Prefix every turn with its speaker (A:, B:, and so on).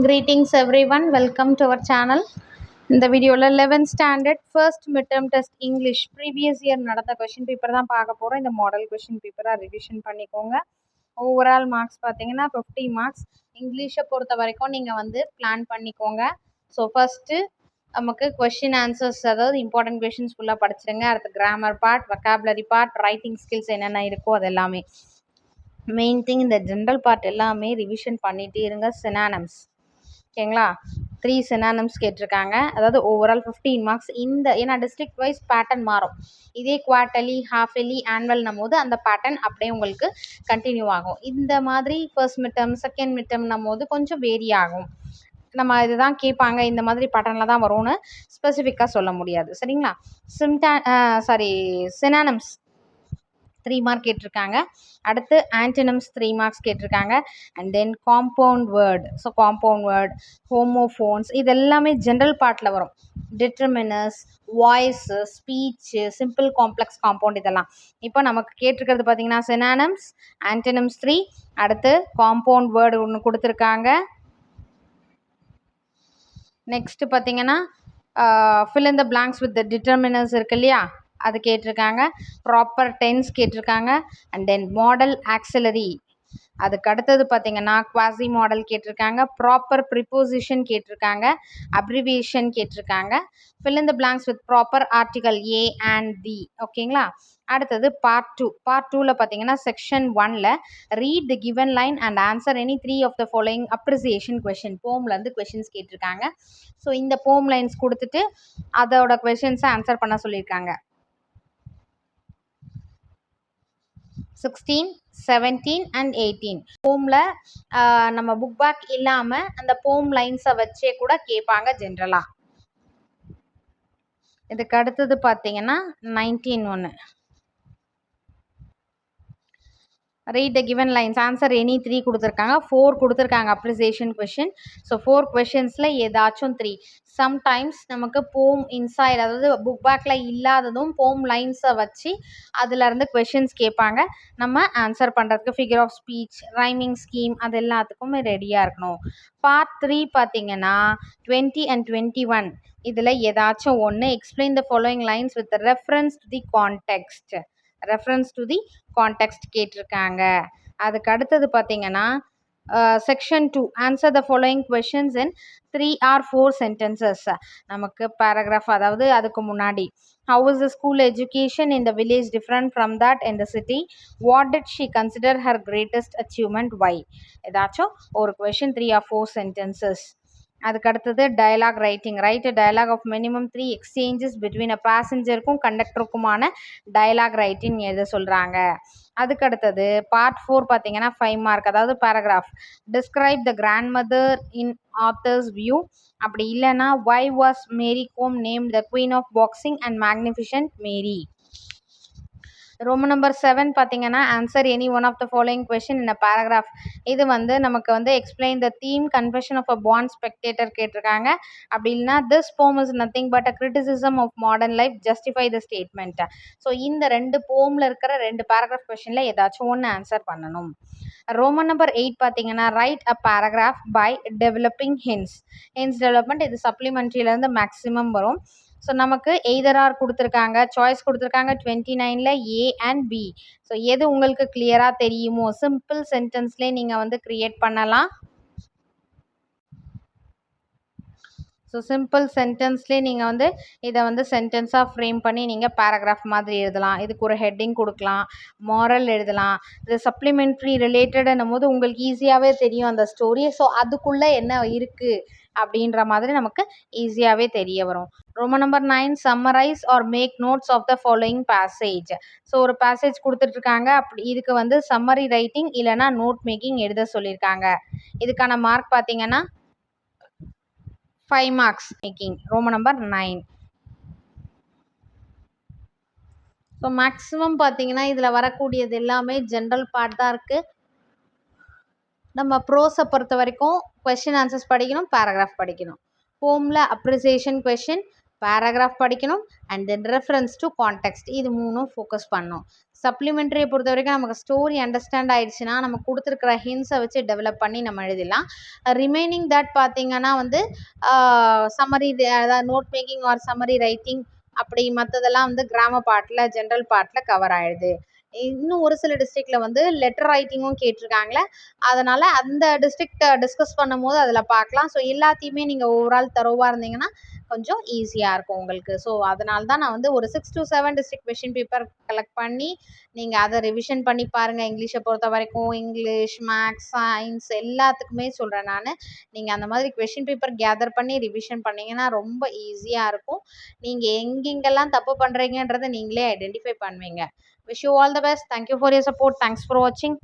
A: Greetings everyone, welcome to our channel. இந்த வீடியோவில் 11th standard first midterm test English previous year நடந்த question paper தான் பார்க்க போகிறோம். இந்த மாடல் கொஷின் பேப்பராக ரிவிஷன் பண்ணிக்கோங்க. ஓவரால் மார்க்ஸ் பார்த்தீங்கன்னா 50 மார்க்ஸ். இங்கிலீஷை பொறுத்த வரைக்கும் நீங்கள் வந்து பிளான் பண்ணிக்கோங்க. ஸோ ஃபஸ்ட்டு நமக்கு கொஷின் ஆன்சர்ஸ், அதாவது இம்பார்ட்டன்ட் கொஷின்ஸ் ஃபுல்லாக படிச்சிடுங்க. அடுத்து grammar part, vocabulary part, writing skills என்னென்ன இருக்கோ அது எல்லாமே. மெயின் திங் இந்த ஜென்ரல் பார்ட் எல்லாமே ரிவிஷன் பண்ணிகிட்டே இருங்க. சினானம்ஸ் ஓகேங்களா, 3 சினானம்ஸ் கேட்டிருக்காங்க. அதாவது ஓவரால் 15 மார்க்ஸ். இந்த ஏன்னா டிஸ்ட்ரிக்ட் வைஸ் பேட்டர்ன் மாறும். இதே குவார்ட்டர்லி, ஹாஃப் இயர்லி, ஆனுவல்னும் போது அந்த பேட்டர்ன் அப்படியே உங்களுக்கு கண்டினியூ ஆகும். இந்த மாதிரி ஃபர்ஸ்ட் மிட்டம், செகண்ட் மிட்டம்னும் போது கொஞ்சம் வேரி ஆகும். நம்ம இதுதான் கேட்பாங்க, இந்த மாதிரி பேட்டர்னில் தான் வரும்னு ஸ்பெசிஃபிக்காக சொல்ல முடியாது. சரிங்களா. சினானம்ஸ் 3 மார்க் கேட்டிருக்காங்க. அடுத்து ஆன்டனிம்ஸ் 3 மார்க்ஸ் கேட்டிருக்காங்க. And then compound word. So compound word, homophones, இது எல்லாமே ஜென்ரல் பார்ட்டில் வரும். Determiners, voice, speech, simple, complex, compound, இதெல்லாம். இப்போ நமக்கு கேட்டிருக்கிறது பார்த்தீங்கன்னா சினானம்ஸ், ஆன்டனிம்ஸ் 3, அடுத்து காம்பவுண்ட் வேர்டு ஒன்று கொடுத்துருக்காங்க. நெக்ஸ்ட்டு பார்த்தீங்கன்னா fill in the blanks with the determiners இருக்கு இல்லையா, அது கேட்டிருக்காங்க. ப்ராப்பர் டென்ஸ் கேட்டிருக்காங்க. அண்ட் தென் மாடல் ஆக்சிலரி, அதுக்கு அடுத்தது பார்த்தீங்கன்னா குவாசி மாடல் கேட்டிருக்காங்க. ப்ராப்பர் ப்ரிப்போசிஷன் கேட்டிருக்காங்க. அப்ரிவியேஷன் கேட்டிருக்காங்க. fill in the blanks with proper article a and the. ஓகேங்களா. அடுத்தது பார்ட் 2. பார்ட் 2ல் பார்த்தீங்கன்னா செக்ஷன் 1ல் read the given line and answer any 3 of the following appreciation question. போம்லேருந்து கொஷின்ஸ் கேட்டிருக்காங்க. ஸோ இந்த போம் லைன்ஸ் கொடுத்துட்டு அதோட கொஷின்ஸை ஆன்சர் பண்ண சொல்லியிருக்காங்க. 16, 17 and 18 போமில் நம்ம புக் பேக் இல்லாமல் அந்த போம் லைன்ஸை வச்சே கூட கேட்பாங்க ஜென்ரலாக. இதுக்கு அடுத்தது பார்த்தீங்கன்னா 19 ஒன்று. Read the given lines, answer any 3 கொடுத்துருக்காங்க. 4 கொடுத்துருக்காங்க அப்ரிசியேஷன் கொஷின். ஸோ 4 கொஷின்ஸில் ஏதாச்சும் 3. சம்டைம்ஸ் நமக்கு போம் இன்சைட், அதாவது புக் பேக்கில் இல்லாததும் போம் லைன்ஸை வச்சு அதிலருந்து கொஷின்ஸ் கேட்பாங்க. நம்ம ஆன்சர் பண்ணுறதுக்கு figure of speech, rhyming scheme, அது எல்லாத்துக்குமே ரெடியாக இருக்கணும். பார்ட் 3 பார்த்தீங்கன்னா 20 and 21 இதில் ஏதாச்சும் ஒன்று. Explain the following lines with reference to the context. Reference to the context கேட்டிருக்காங்க. அதுக்கு அடுத்தது பார்த்தீங்கன்னா section 2 answer the following questions in 3 or 4 sentences. நமக்கு பேராகிராஃப், அதாவது அதுக்கு முன்னாடி how is the school education in the village different from that in the city, what did she consider her greatest achievement, why. ஏதாச்சும் ஒரு question 3 or 4 sentences. அதுக்கு அடுத்தது dialogue writing. Write dialogue of minimum 3 exchanges between a பேசஞ்சருக்கும் கண்டக்டருக்குமான dialogue writing எழுத சொல்கிறாங்க. அதுக்கு அடுத்தது பார்ட் 4 பார்த்தீங்கன்னா 5 மார்க், அதாவது paragraph. Describe the grandmother in author's view. அப்படி இல்லைன்னா why was Mary Kom name the queen of boxing and magnificent Mary. Roman number 7 பார்த்தீங்கன்னா answer any one of the following question in a paragraph. இது வந்து நமக்கு வந்து explain the theme confession of a பாண்ட் spectator கேட்டிருக்காங்க. அப்படி இல்லைனா this poem is nothing but a criticism of modern life, justify the statement. So இந்த 2 போமில் இருக்கிற 2 பேராகிராஃப் கொஷினில் ஏதாச்சும் ஒன்று ஆன்சர் பண்ணணும். ரோமன் நம்பர் 8 பார்த்தீங்கன்னா write a paragraph by developing hints. Hints development இது சப்ளிமெண்ட்ரியிலேருந்து மேக்ஸிமம் வரும். ஸோ நமக்கு எய்தர் ஆர் கொடுத்துருக்காங்க, சாய்ஸ் கொடுத்துருக்காங்க 29ல் ஏ அண்ட் பி. ஸோ எது உங்களுக்கு கிளியராக தெரியுமோ சிம்பிள் சென்டென்ஸ்லேயே நீங்கள் வந்து க்ரியேட் பண்ணலாம். ஸோ சிம்பிள் சென்டென்ஸ்லேயே நீங்கள் வந்து இதை வந்து சென்டென்ஸாக ஃப்ரேம் பண்ணி நீங்கள் பேராகிராஃப் மாதிரி எழுதலாம். இதுக்கு ஒரு ஹெட்டிங் கொடுக்கலாம், மாரல் எழுதலாம். இது சப்ளிமெண்ட்ரி ரிலேட்டடுன்னும் போது உங்களுக்கு ஈஸியாகவே தெரியும் அந்த ஸ்டோரி. ஸோ அதுக்குள்ளே என்ன இருக்குது அப்படின்ற மாதிரி நமக்கு ஈஸியாகவே தெரிய வரும். Roman number 9 summarise or make notes of the following passage. So ஒரு பேசேஜ் கொடுத்துட்ருக்காங்க, அப்படி இதுக்கு வந்து சம்மரி ரைட்டிங் இல்லைனா நோட் மேக்கிங் எழுத சொல்லியிருக்காங்க. இதுக்கான மார்க் பார்த்தீங்கன்னா 5 marks making. Roman number 9. So maximum பார்த்தீங்கன்னா இதில் வரக்கூடியது எல்லாமே ஜென்ரல் பார்ட் தான் இருக்குது. நம்ம ப்ரோஸை பொறுத்த வரைக்கும் கொஷின் ஆன்சர்ஸ் படிக்கணும், பேராகிராஃப் படிக்கணும். போமில் அப்ரிசியேஷன் கொஷின், பேராகிராஃப் படிக்கணும் and then reference to context, இது 3ம் ஃபோக்கஸ் பண்ணணும். சப்ளிமெண்ட்ரியை பொறுத்த வரைக்கும் நமக்கு ஸ்டோரி அண்டர்ஸ்டாண்ட் ஆயிடுச்சுன்னா நம்ம கொடுத்துருக்கிற ஹிண்ட்ஸை வச்சு டெவலப் பண்ணி நம்ம எழுதிடலாம். ரிமைனிங் தட் பார்த்தீங்கன்னா வந்து சம்மரி, அதாவது note making or summary writing, அப்படி மற்றதெல்லாம் வந்து கிராமர் பார்ட்டில் ஜென்ரல் பார்ட்டில் கவர் ஆயிடுது. இன்னும் ஒரு சில டிஸ்ட்ரிக்டில் வந்து லெட்டர் ரைட்டிங்கும் கேட்டிருக்காங்களே, அதனால் அந்த டிஸ்ட்ரிக்ட் டிஸ்கஸ் பண்ணும்போது அதில் பார்க்கலாம். ஸோ எல்லாத்தையுமே நீங்கள் ஓவரால் தரோவாக இருந்தீங்கன்னா கொஞ்சம் ஈஸியாக இருக்கும் உங்களுக்கு. ஸோ அதனால தான் நான் வந்து ஒரு 6 to 7 district question paper collect பண்ணி நீங்கள் அதை ரிவிஷன் பண்ணி பாருங்கள். இங்கிலீஷை பொறுத்த வரைக்கும் இங்கிலீஷ், மேக்ஸ், சயின்ஸ் எல்லாத்துக்குமே சொல்கிறேன் நான். நீங்கள் அந்த மாதிரி கொஷின் பேப்பர் கேதர் பண்ணி ரிவிஷன் பண்ணிங்கன்னா ரொம்ப ஈஸியாக இருக்கும். நீங்கள் எங்கெங்கெல்லாம் தப்பு பண்ணுறீங்கன்றதை நீங்களே ஐடென்டிஃபை பண்ணுவீங்க. Wish you all the best. Thank you for your support. Thanks for watching.